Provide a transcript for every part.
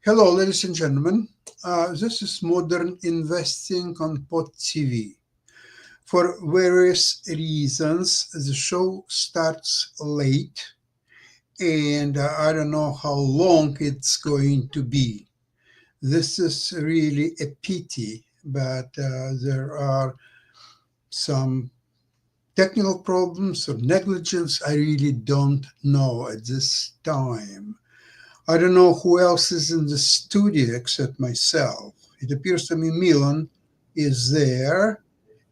Hello, ladies and gentlemen. This is Modern Investing on Pod TV. For various reasons, the show starts late, and I don't know how long it's going to be. This is really a pity, but there are some technical problems or negligence. I really don't know at this time. I don't know who else is in the studio except myself. It appears to me Milan is there.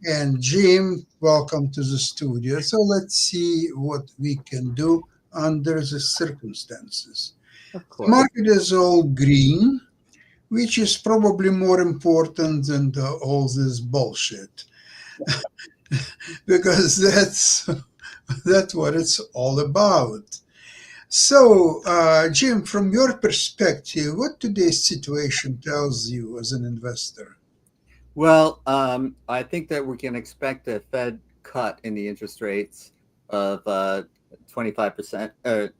And Jim, welcome to the studio. So let's see what we can do under the circumstances. Of The course. market is all green, which is probably more important than all this bullshit, because that's what it's all about. So, Jim, from your perspective, what today's situation tells you as an investor? Well, I think that we can expect a Fed cut in the interest rates of 25%,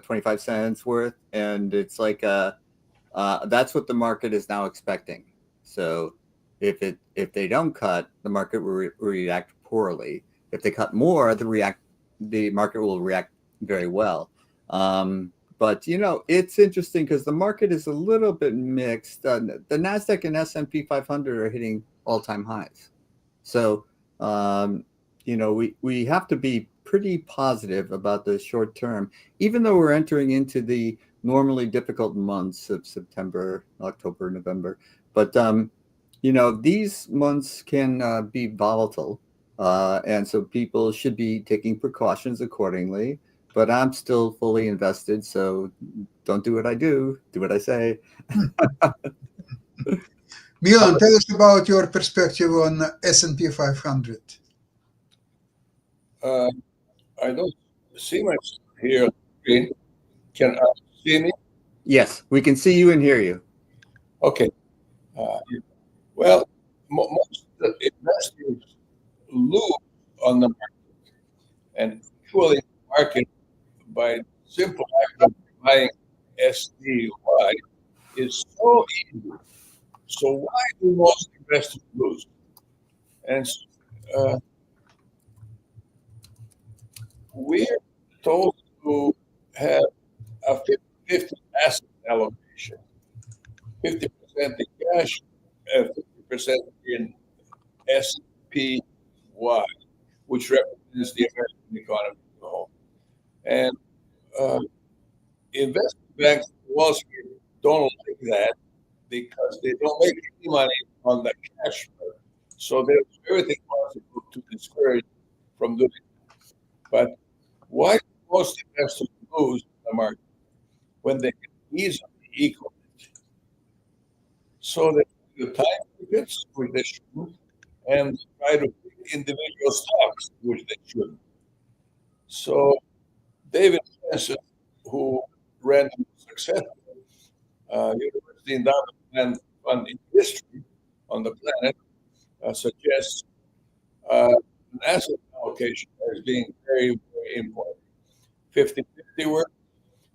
25 cents worth. And it's like, that's what the market is now expecting. So if they don't cut, the market will react poorly. If they cut more, the market will react very well. But it's interesting because the market is a little bit mixed. The Nasdaq and S&P 500 are hitting all-time highs. So we have to be pretty positive about the short term, even though we're entering into the normally difficult months of September, October, November. But these months can be volatile, and so people should be taking precautions accordingly. But I'm still fully invested, so don't do what I do. Do what I say. Milan, tell us about your perspective on S&P 500. Uh, I don't see myself here on the screen. Can I see me? Yes, we can see you and hear you. Okay. Uh, well, most of the investors lose on the market, and equally the market by simple act of buying SDY is so easy. So why do most investors lose? And uh, we're told to have a 50-50 asset allocation, 50% in cash, 50% in SPY, which represents the American economy as a whole. And uh, investment banks in Wall Street don't like that because they don't make any money on the cash flow. So they do everything possible to discourage from doing it. But why do most investors lose in the market when they can easily equal it? So they do time markets, which they shouldn't, and try to pick individual stocks, which they shouldn't. So David Swenson, who ran the most successful university endowment fund in history on the planet, suggests an asset allocation as being very, very important. 50-50 work,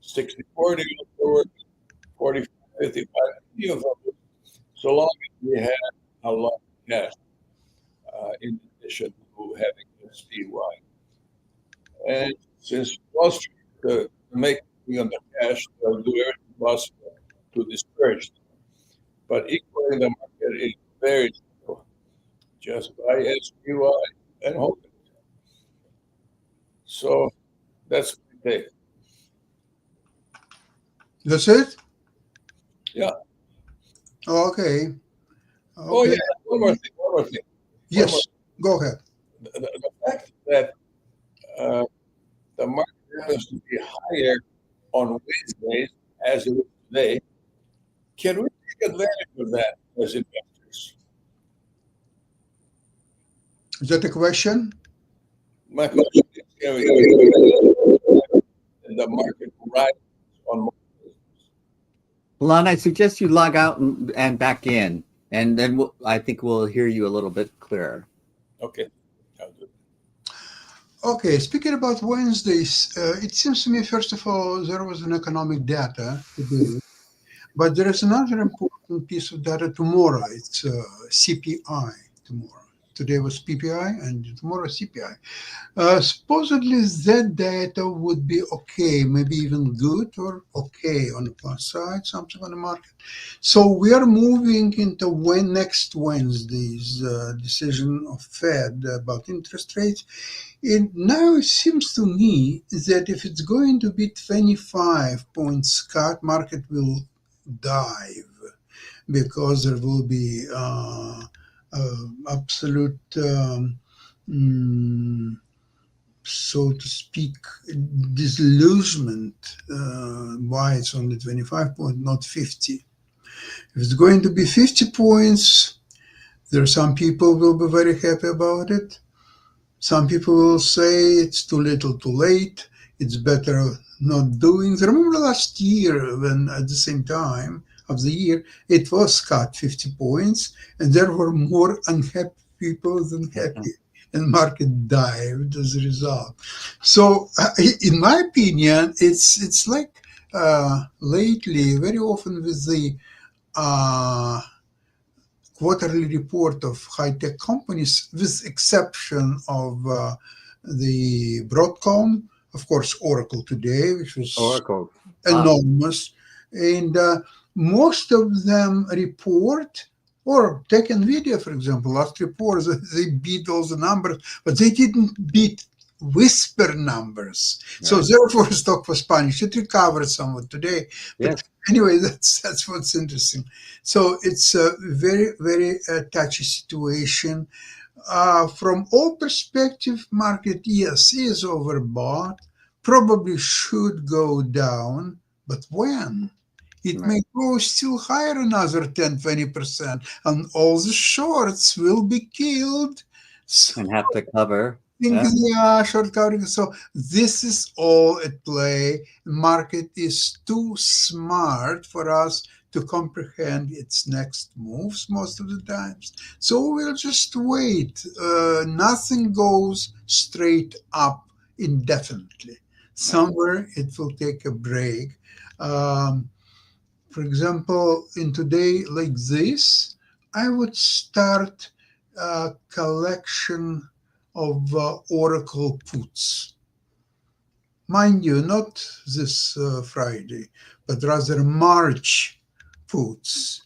60-40 work, 45-55, any of those, so long as we have a lot of cash in addition to having SPY. And since Wall Street make money on the cash, they'll do everything possible to discourage them. But equally, the market is very simple. Just buy SPY and hold it. So that's my take. That's it? Yeah. Okay. Oh, Okay. yeah. One more thing. One more thing. One more. Yes, go ahead. The fact that uh, the market happens to be higher on Wednesdays as it is today, can we take advantage of that as investors? Is that a question? My question is, can we take advantage of the market rises on Mondays? Lon, I suggest you log out and back in, and then I think we'll hear you a little bit clearer. Okay. I'll do it. Okay, speaking about Wednesdays, it seems to me, first of all, there was an economic data today. But there is another important piece of data tomorrow. It's CPI tomorrow. Today was PPI and tomorrow CPI. Supposedly that data would be okay, maybe even good or okay on the plus side, something on the market. So we are moving into next Wednesday's decision of Fed about interest rates. And now it seems to me that if it's going to be 25 points cut, market will dive because there will be absolute, so to speak, disillusionment why it's only 25 points, not 50. If it's going to be 50 points, there are some people will be very happy about it. Some people will say it's too little, too late. It's better not doing. Remember last year when at the same time of the year, it was cut 50 points and there were more unhappy people than happy. And market dived as a result. So, in my opinion, it's like lately, very often with the quarterly report of high-tech companies, with exception of the Broadcom, of course, Oracle today, which was Oracle. enormous, and most of them report, or take NVIDIA, for example, last report, they beat all the numbers, but they didn't beat whisper numbers. Right. So therefore, stock was punished. It recovered somewhat today. But Yes. anyway, that's what's interesting. So it's a very, very touchy situation. From all perspective, market, yes, is overbought, probably should go down, but when? It Right. may go still higher, another 10, 20%, and all the shorts will be killed. So And have to cover. short covering. So this is all at play. Market is too smart for us to comprehend its next moves most of the times. So we'll just wait. Nothing goes straight up indefinitely. Somewhere it will take a break. For example, in today like this, I would start a collection of Oracle puts. Mind you, not this Friday, but rather March puts.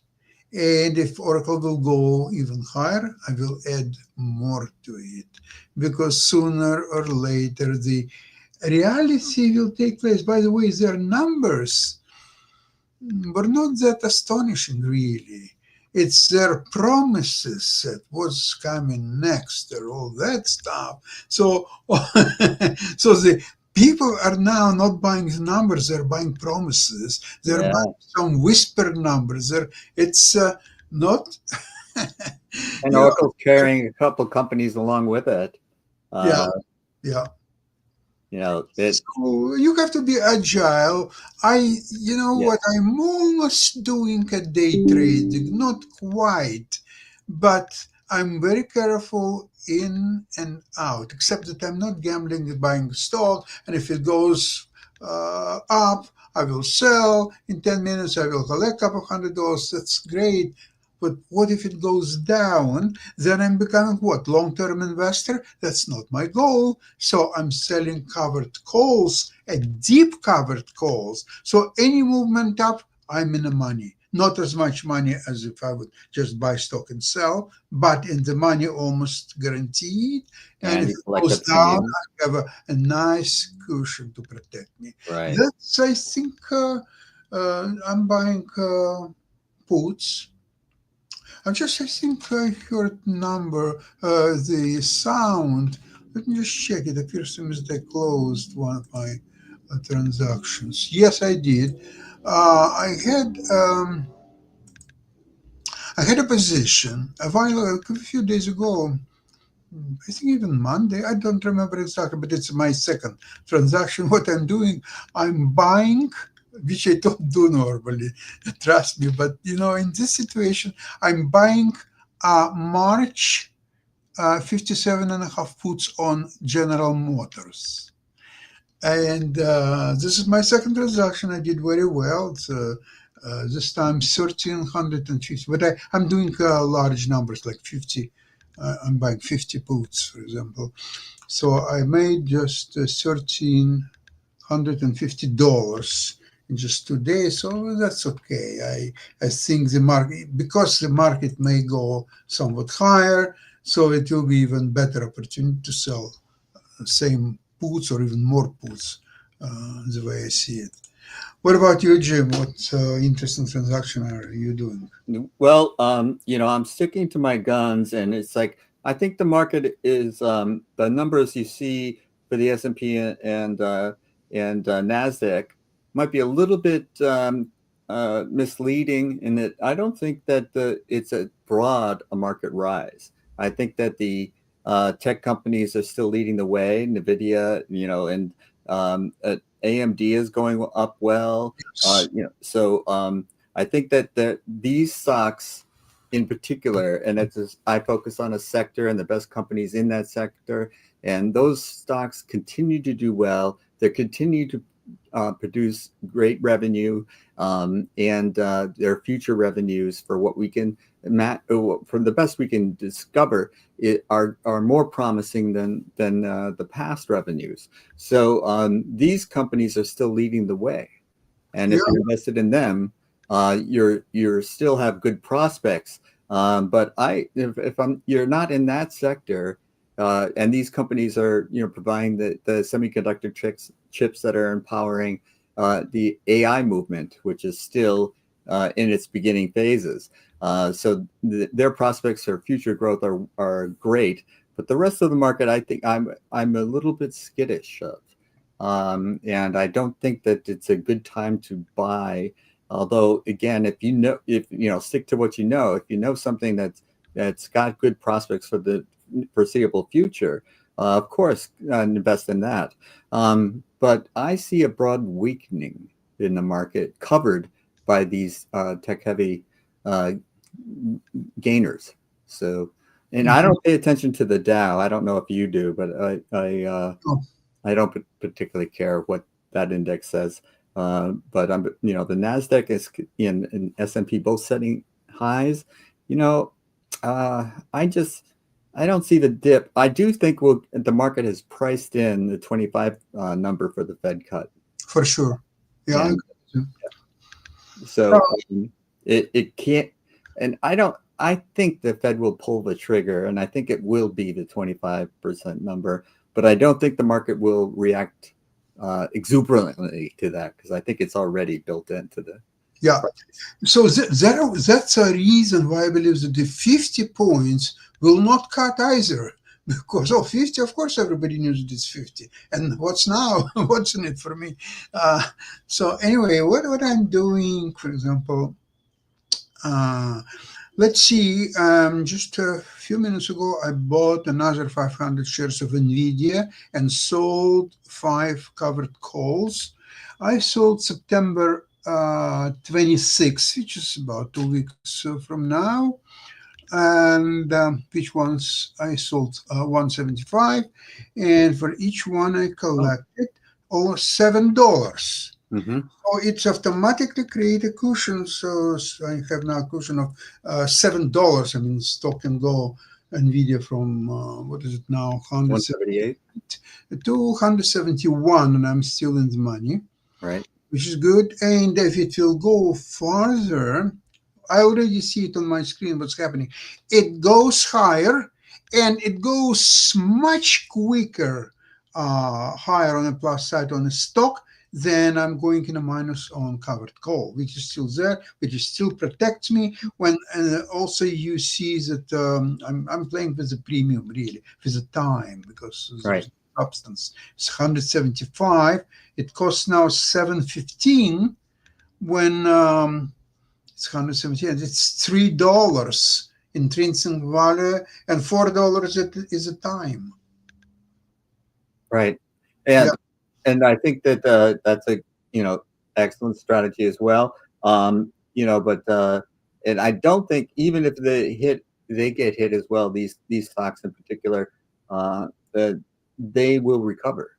And if Oracle will go even higher, I will add more to it because sooner or later the reality will take place. By the way, their numbers were not that astonishing, really. It's their promises that what's coming next and all that stuff. So, so the people are now not buying the numbers; they're buying promises. They're Yeah. buying some whisper numbers. It's not. And you know, Oracle's carrying a couple companies along with it. yeah, yeah. You know, it, So you have to be agile. You know Yeah. what, I'm almost doing a day trading, not quite, but I'm very careful in and out, except that I'm not gambling with buying stock. And if it goes up, I will sell. In 10 minutes, I will collect a couple $100. That's great. But what if it goes down? Then I'm becoming what? Long-term investor? That's not my goal. So I'm selling covered calls, deep covered calls. So any movement up, I'm in the money. Not as much money as if I would just buy stock and sell, but in the money almost guaranteed. And if you it collect goes a down, premium. I have a nice cushion to protect me. Right. That's, I think, I'm buying puts. I think I heard number, the sound. Let me just check it. It appears to me that I closed one of my transactions. Yes, I did. I had a position a few days ago. I think even Monday. I don't remember exactly, but it's my second transaction. What I'm doing, I'm buying, which I don't do normally, trust me. But in this situation, I'm buying March 57.5 puts on General Motors. And this is my second transaction. I did very well. It's This time 1,350. But I'm doing large numbers like 50. I'm buying 50 puts, for example. So I made just $1,350 in just 2 days. So that's okay. I think the market, because the market may go somewhat higher, so it will be even better opportunity to sell same puts or even more puts, the way I see it. What about you, Jim? What interesting transaction are you doing? Well, I'm sticking to my guns, and it's like I think the market is the numbers you see for the S&P and Nasdaq might be a little bit misleading in that I don't think that it's a broad a market rise. I think that the tech companies are still leading the way. Nvidia, and AMD is going up well. So I think that these stocks in particular, and I focus on a sector and the best companies in that sector, and those stocks continue to do well. They continue to produce great revenue, and their future revenues for what we can from the best we can discover are more promising than the past revenues. So these companies are still leading the way, and if you're invested in them, you're still have good prospects. But if you're not in that sector, and these companies are providing the semiconductor chips that are empowering the AI movement, which is still in its beginning phases. So their prospects for future growth are great. But the rest of the market, I think I'm a little bit skittish of. And I don't think that it's a good time to buy. Although, again, if stick to what you know. If you know something that's got good prospects for the foreseeable future, of course, invest in that. But I see a broad weakening in the market covered by these tech-heavy gainers. So, and I don't pay attention to the Dow. I don't know if you do, but I don't particularly care what that index says. But the Nasdaq is and S&P both setting highs. I don't see the dip. I do think the market has priced in the 25 number for the Fed cut. For sure. Yeah. So it can't, and I think the Fed will pull the trigger, and I think it will be the 25% number, but I don't think the market will react exuberantly to that, because I think it's already built into the So that's a reason why I believe that the 50 points will not cut either, because 50, of course everybody knows it is 50, and what's now? What's in it for me? So anyway, what I'm doing, for example, let's see, just a few minutes ago, I bought another 500 shares of NVIDIA and sold 5 covered calls. I sold September 26, which is about 2 weeks from now. And which ones I sold 175. And for each one I collected $7. Mm-hmm. So it's automatically create a cushion. So I have now a cushion of $7. I mean, stock can go NVIDIA from, what is it now? 178 to 171, and I'm still in the money. Right. Which is good. And if it will go farther, I already see it on my screen what's happening. It goes higher, and it goes much quicker higher on the plus side on the stock than I'm going in a minus on covered call, which is still there, which still protects me. When also you see that I'm playing with the premium, really, with the time, because right. Substance it's 175. It costs now 715 when it's 170. It's $3 intrinsic value, and $4 is a time. Right, and I think that that's a excellent strategy as well. But and I don't think, even if they get hit as well, these stocks in particular, that they will recover.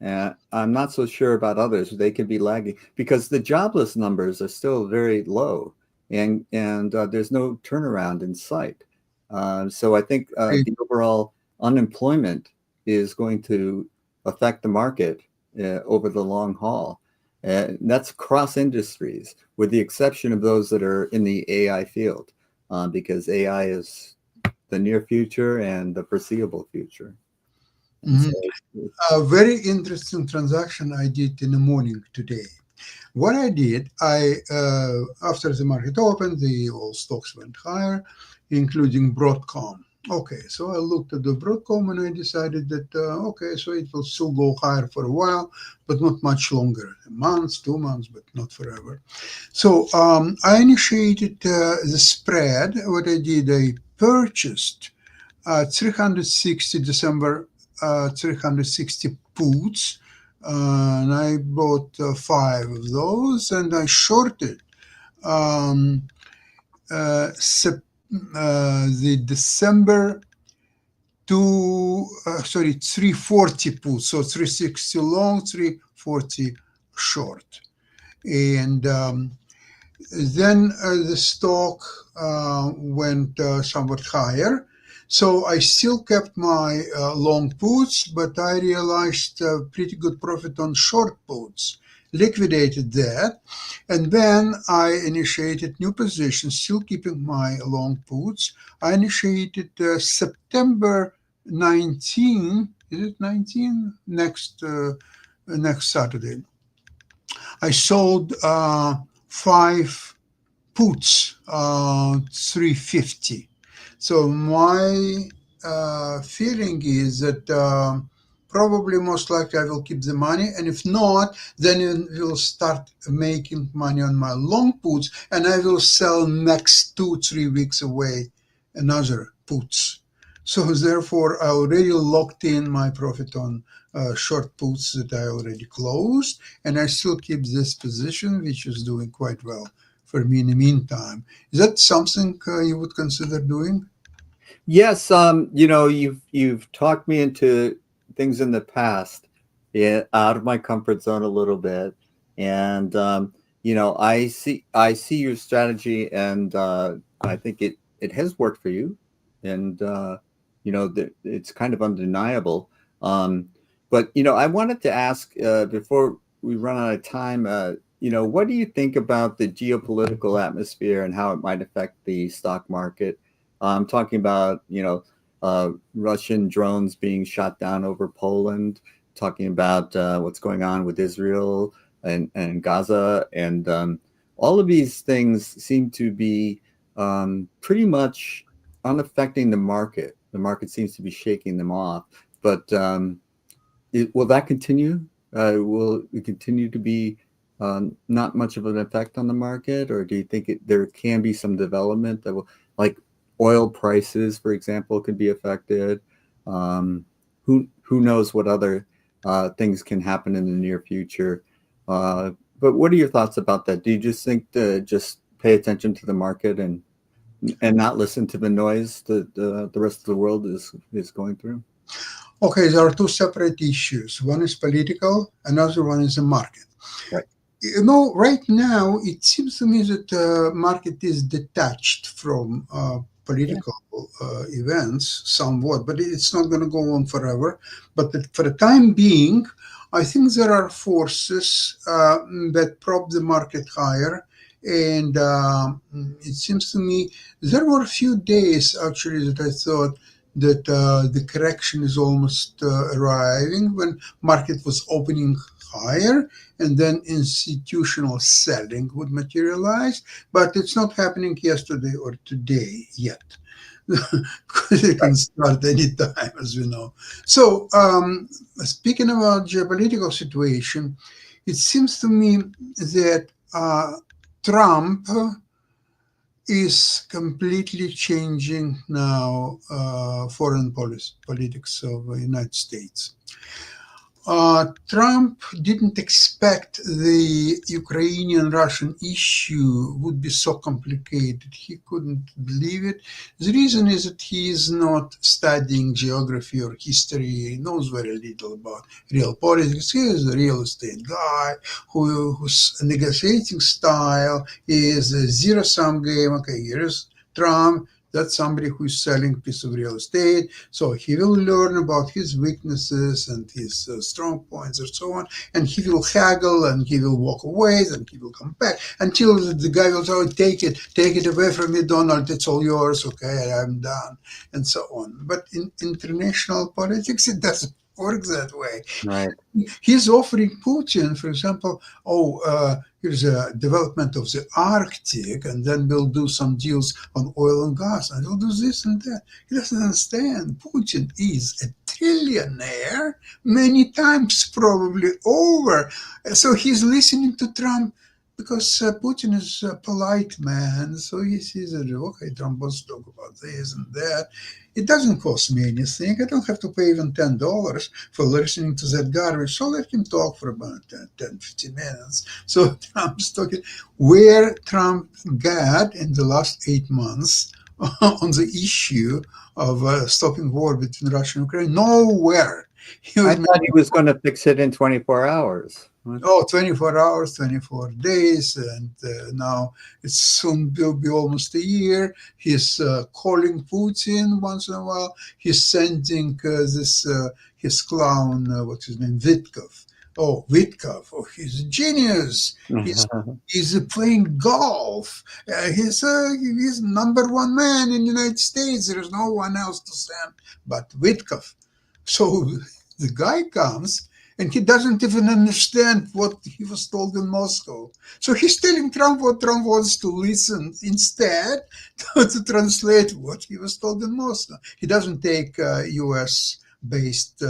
I'm not so sure about others. They could be lagging because the jobless numbers are still very low, and there's no turnaround in sight. So I think the overall unemployment is going to affect the market over the long haul. That's across industries, with the exception of those that are in the AI field, because AI is the near future and the foreseeable future. Mhm. So A very interesting transaction I did in the morning today. What I did, after the market opened, the all stocks went higher, including Broadcom. Okay, so I looked at the Broadcom and I decided that okay, so it will still go higher for a while, but not much longer, months, 2 months, but not forever. So I initiated the spread. What I did, I purchased 360 December 360 puts, and I bought 5 of those, and I shorted um, the December 340 puts, so 360 long, 340 short, and then the stock went somewhat higher. So I still kept my long puts, but I realized pretty good profit on short puts. Liquidated that, and then I initiated new positions, still keeping my long puts. I initiated September 19. Is it 19? Next Saturday. I sold 5 puts, 350. So my feeling is that probably most likely I will keep the money, and if not, then I will start making money on my long puts, and I will sell next 2-3 weeks away another puts. So therefore, I already locked in my profit on short puts that I already closed, and I still keep this position, which is doing quite well for me in the meantime. Is that something you would consider doing? yes, you've talked me into things in the past, yeah, out of my comfort zone a little bit, and I see your strategy, and I think it has worked for you, and it's kind of undeniable. Um, but I wanted to ask before we run out of time, what do you think about the geopolitical atmosphere and how it might affect the stock market? I'm talking about, Russian drones being shot down over Poland, talking about what's going on with Israel and Gaza. And all of these things seem to be pretty much unaffecting the market. The market seems to be shaking them off. But will that continue? Will it continue to be not much of an effect on the market? Or do you think there can be some development that will, like, oil prices, for example, could be affected. Who knows what other things can happen in the near future? But what are your thoughts about that? Do you just think to just pay attention to the market and not listen to the noise that the rest of the world is going through? Okay, there are 2 separate issues. One is political, another one is the market. Right. Right now it seems to me that the market is detached from political events somewhat, but it's not going to go on forever. But for the time being, I think there are forces that prop the market higher. And it seems to me there were a few days actually that I thought that the correction is almost arriving, when market was opening higher and then institutional selling would materialize, but it's not happening yesterday or today yet. Because it can start anytime, as we know. So, speaking about geopolitical situation, it seems to me that Trump is completely changing now foreign policy, politics of the United States. Trump didn't expect the Ukrainian-Russian issue would be so complicated. He couldn't believe it. The reason is that he is not studying geography or history. He knows very little about real politics. He is a real estate guy whose negotiating style is a zero-sum game. Okay, here's Trump. That's somebody who's selling a piece of real estate. So he will learn about his weaknesses and his strong points and so on. And he will haggle and he will walk away and he will come back until the guy will say, take it away from me, Donald. It's all yours. Okay, I'm done. And so on. But in international politics, it doesn't work that way. Right. He's offering Putin, for example, here's a development of the Arctic, and then we'll do some deals on oil and gas, and we'll do this and that. He doesn't understand. Putin is a trillionaire, many times probably over. So he's listening to Trump because Putin is a polite man. So he sees that, okay, Trump wants to talk about this and that. It doesn't cost me anything. I don't have to pay even $10 for listening to that garbage. So let him talk for about 10, 15 minutes. So Trump's talking. Where Trump got in the last 8 months on the issue of stopping war between Russia and Ukraine, nowhere. I thought he was going to fix it in 24 hours. 24 hours, 24 days, and now it soon will be almost a year. He's calling Putin once in a while. He's sending his clown, what's his name, Vitkov. Oh, Vitkov. Oh, he's a genius. He's playing golf. He's number one man in the United States. There's no one else to send but Vitkov. So the guy comes, and he doesn't even understand what he was told in Moscow. So he's telling Trump what Trump wants to listen instead to translate what he was told in Moscow. He doesn't take US-based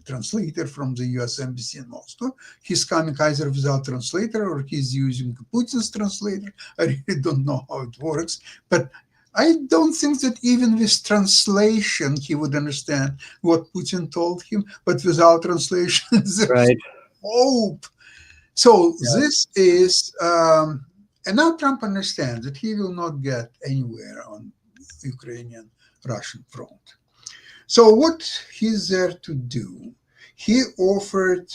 translator from the US Embassy in Moscow. He's coming either without translator or he's using Putin's translator. I really don't know how it works, but I don't think that even with translation he would understand what Putin told him, but without translation, there's Right. hope. So this is, and now Trump understands that he will not get anywhere on Ukrainian-Russian front. So what he's there to do? He offered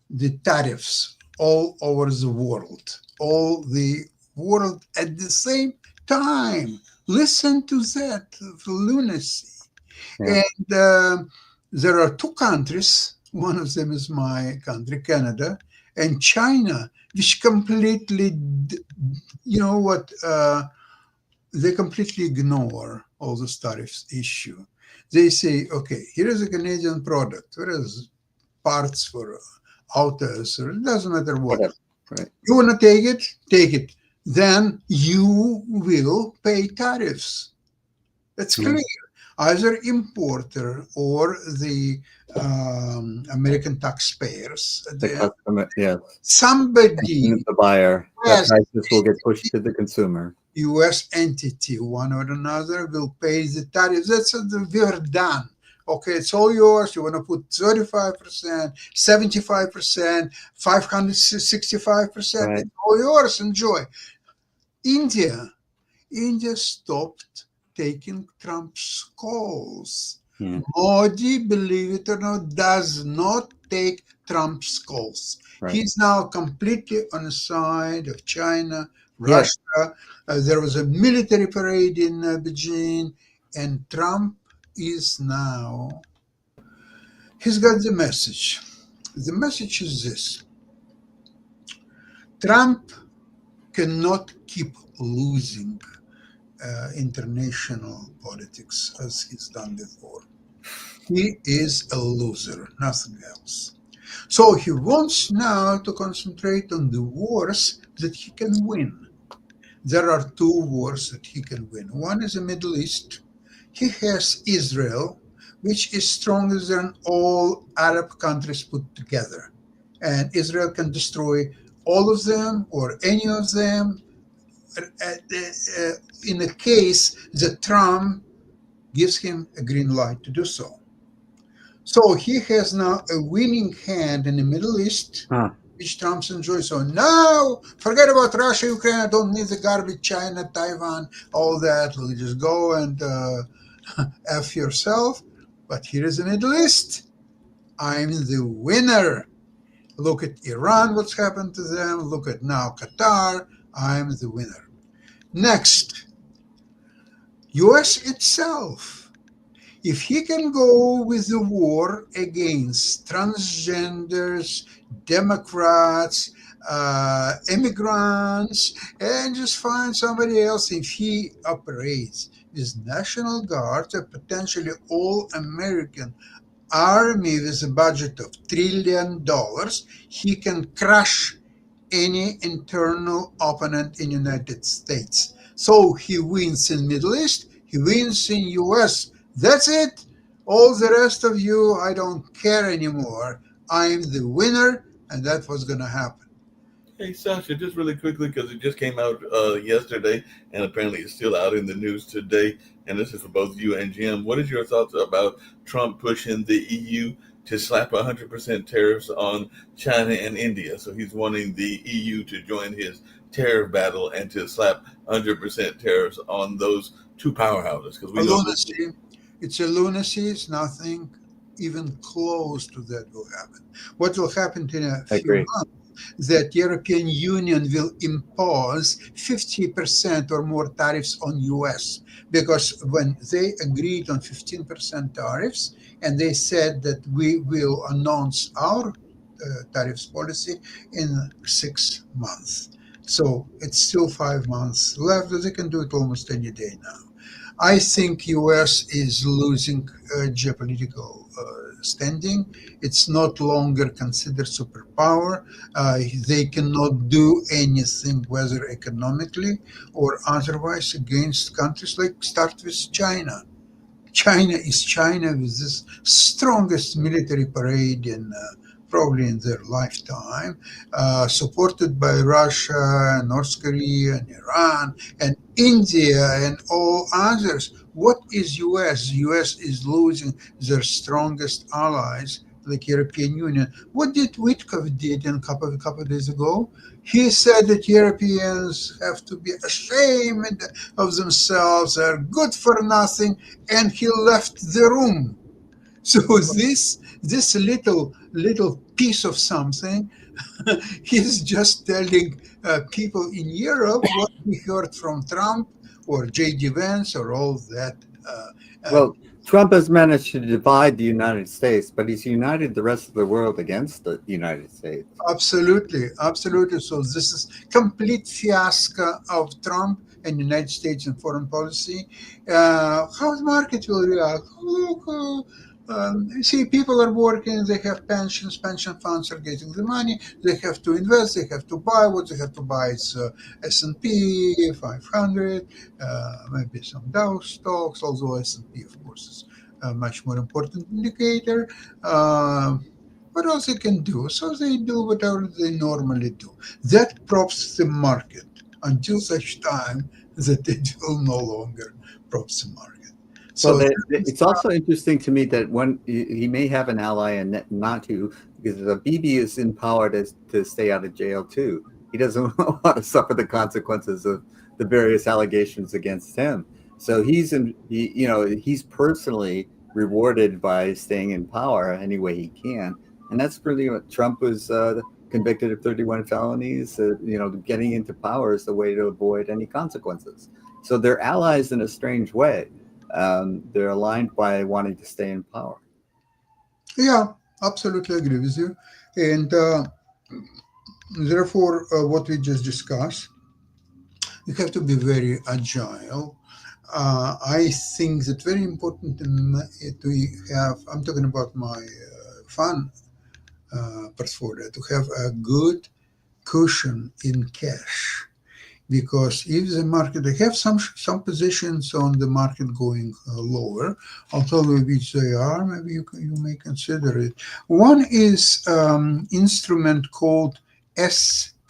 the tariffs all over the world, all the world at the same time. Listen to that lunacy. Yeah. And there are two countries. One of them is my country, Canada, and China, which completely, they completely ignore all this tariffs issue. They say, okay, here is a Canadian product. Here is parts for autos, or it doesn't matter what. Right. You want to take it? Take it. Then you will pay tariffs. That's clear. Either importer or the American taxpayers. The customer, yes. Somebody, the buyer. Yes. The prices will get pushed to the consumer. U.S. entity, one or another, will pay the tariffs. That's we're done. Okay, it's all yours. You want to put 35%, 75%, 565%. Right. It's all yours. Enjoy. India stopped taking Trump's calls. Modi, believe it or not, does not take Trump's calls. Right. He's now completely on the side of China, Russia. There was a military parade in Beijing, and Trump is now, he's got the message. The message is this: Trump cannot keep losing international politics as he's done before. He is a loser, nothing else. So he wants now to concentrate on the wars that he can win. There are two wars that he can win. One is the Middle East. He has Israel, which is stronger than all Arab countries put together. And Israel can destroy all of them or any of them in a case that Trump gives him a green light to do so. So he has now a winning hand in the Middle East, Huh. which Trump's enjoys. So now, forget about Russia, Ukraine. I don't need the garbage, China, Taiwan, all that. We'll just go and F yourself. But here is the Middle East. I'm the winner. Look at Iran, what's happened to them. Look at now Qatar. I'm the winner. Next, US itself. If he can go with the war against transgenders, Democrats, immigrants, and just find somebody else, if he operates with National Guard, a potentially all American army with a budget of $1 trillion, he can crush any internal opponent in United States. So he wins in Middle East, he wins in US. That's it. All the rest of you, I don't care anymore. I'm the winner, and that's what's going to happen. Hey, Sasha, just really quickly, because it just came out yesterday, and apparently it's still out in the news today, and this is for both you and Jim. What is your thoughts about Trump pushing the EU to slap 100% tariffs on China and India? So he's wanting the EU to join his tariff battle and to slap 100% tariffs on those two powerhouses. Because A we know lunacy. It's a lunacy. It's nothing even close to that will happen. What will happen in a I few agree. months? That European Union will impose 50% or more tariffs on US, because when they agreed on 15% tariffs and they said that we will announce our tariffs policy in 6 months. So it's still 5 months left. They can do it almost any day now. I think US is losing geopolitical standing. It's not longer considered superpower. They cannot do anything, whether economically or otherwise, against countries like start with China. China is China with this strongest military parade in probably in their lifetime, supported by Russia, North Korea, and Iran, and India, and all others. What is U.S.? U.S. is losing their strongest allies, like European Union. What did Witkoff did a couple of days ago? He said that Europeans have to be ashamed of themselves, they're good for nothing, and he left the room. So this little piece of something, he's just telling people in Europe what we heard from Trump or J.D. Vance or all that. Well, Trump has managed to divide the United States, but he's united the rest of the world against the United States. Absolutely, absolutely. So this is complete fiasco of Trump and United States and foreign policy. How the market will react? Look, you see, people are working. They have pensions. Pension funds are getting the money. They have to invest. They have to buy. What they have to buy is S&P 500, maybe some Dow stocks. Although S&P, of course, is a much more important indicator. What else they can do? So they do whatever they normally do. That props the market until such time that it will no longer props the market. Well, So it's also interesting to me that when he may have an ally and not to, because Bibi is in power to stay out of jail too. He doesn't want to suffer the consequences of the various allegations against him. So he's personally rewarded by staying in power any way he can, and that's really what Trump was convicted of 31 felonies. Getting into power is the way to avoid any consequences. So they're allies in a strange way. They're aligned by wanting to stay in power. yeah, absolutely agree with you. And therefore, what we just discussed, you have to be very agile. I think that very important to have, I'm talking about my fund portfolio, to have a good cushion in cash. Because if the market, they have some positions on the market going lower, I'll tell you which they are. Maybe you may consider it. One is instrument called SPXU.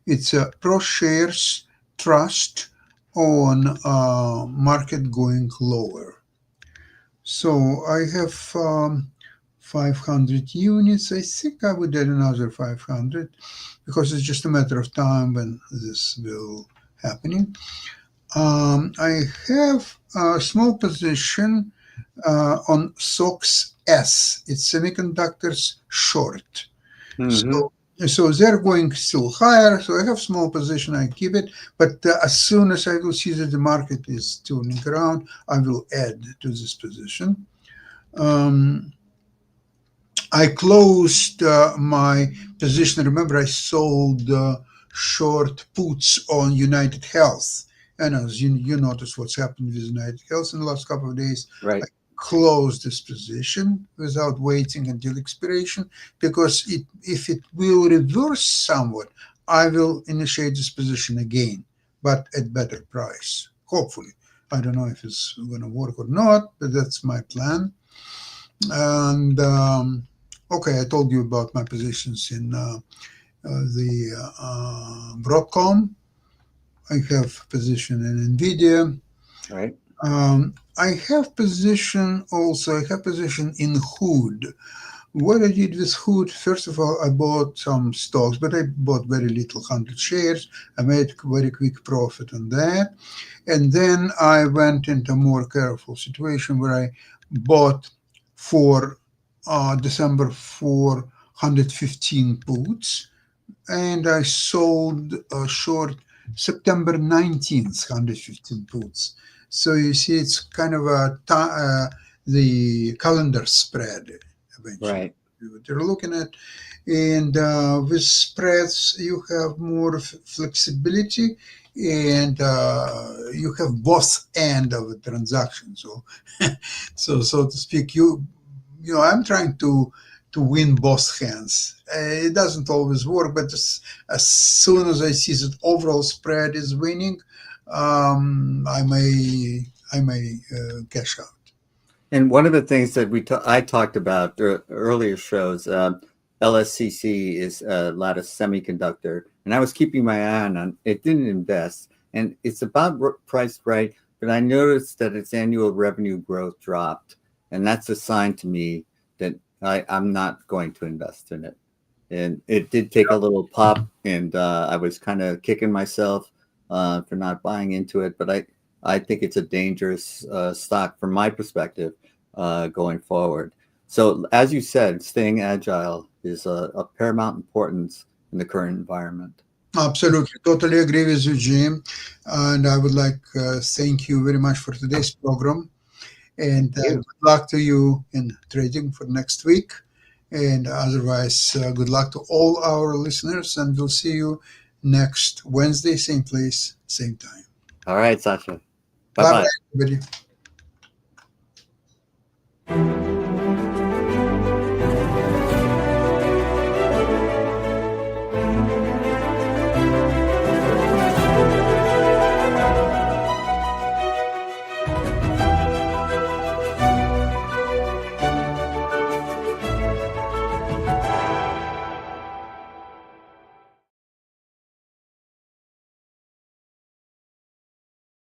It's a ProShares Trust on market going lower. So I have 500 units. I think I would add another 500 because it's just a matter of time when this will happening. I have a small position on SOX S. It's semiconductors short. Hmm. So they're going still higher. So I have small position. I keep it, but as soon as I will see that the market is turning around, I will add to this position. Um, I closed my position. Remember, I sold short puts on United Health. And as you notice what's happened with United Health in the last couple of days, I Right. closed this position without waiting until expiration because if it will reverse somewhat, I will initiate this position again, but at better price, hopefully. I don't know if it's going to work or not, but that's my plan. And okay, I told you about my positions in the Broadcom. I have position in Nvidia. Right. I have position also. I have position in Hood. What I did with Hood, first of all, I bought some stocks, but I bought very little, 100 shares. I made very quick profit on that. And then I went into a more careful situation where I bought for December 415 puts, and I sold short September 19th, 115 puts. So you see, it's kind of the calendar spread eventually. Right. What you're looking at. And with spreads, you have more flexibility and you have both end of a transaction. So, so to speak, I'm trying to win both hands. It doesn't always work, but as soon as I see that overall spread is winning, I may cash out. And one of the things that I talked about earlier shows, LSCC is Lattice Semiconductor, and I was keeping my eye on it. Didn't invest, and it's about priced right, but I noticed that its annual revenue growth dropped, and that's a sign to me that I'm not going to invest in it. And it did take a little pop, and I was kind of kicking myself for not buying into it, but I think it's a dangerous stock from my perspective going forward. So, as you said, staying agile is a paramount importance in the current environment. Absolutely, totally agree with you, Jim. And I would like thank you very much for today's program. And Thank you. good luck to you in trading for next week. And otherwise, good luck to all our listeners. And we'll see you next Wednesday, same place, same time. All right, Sasha. Bye Bye bye, bye. everybody.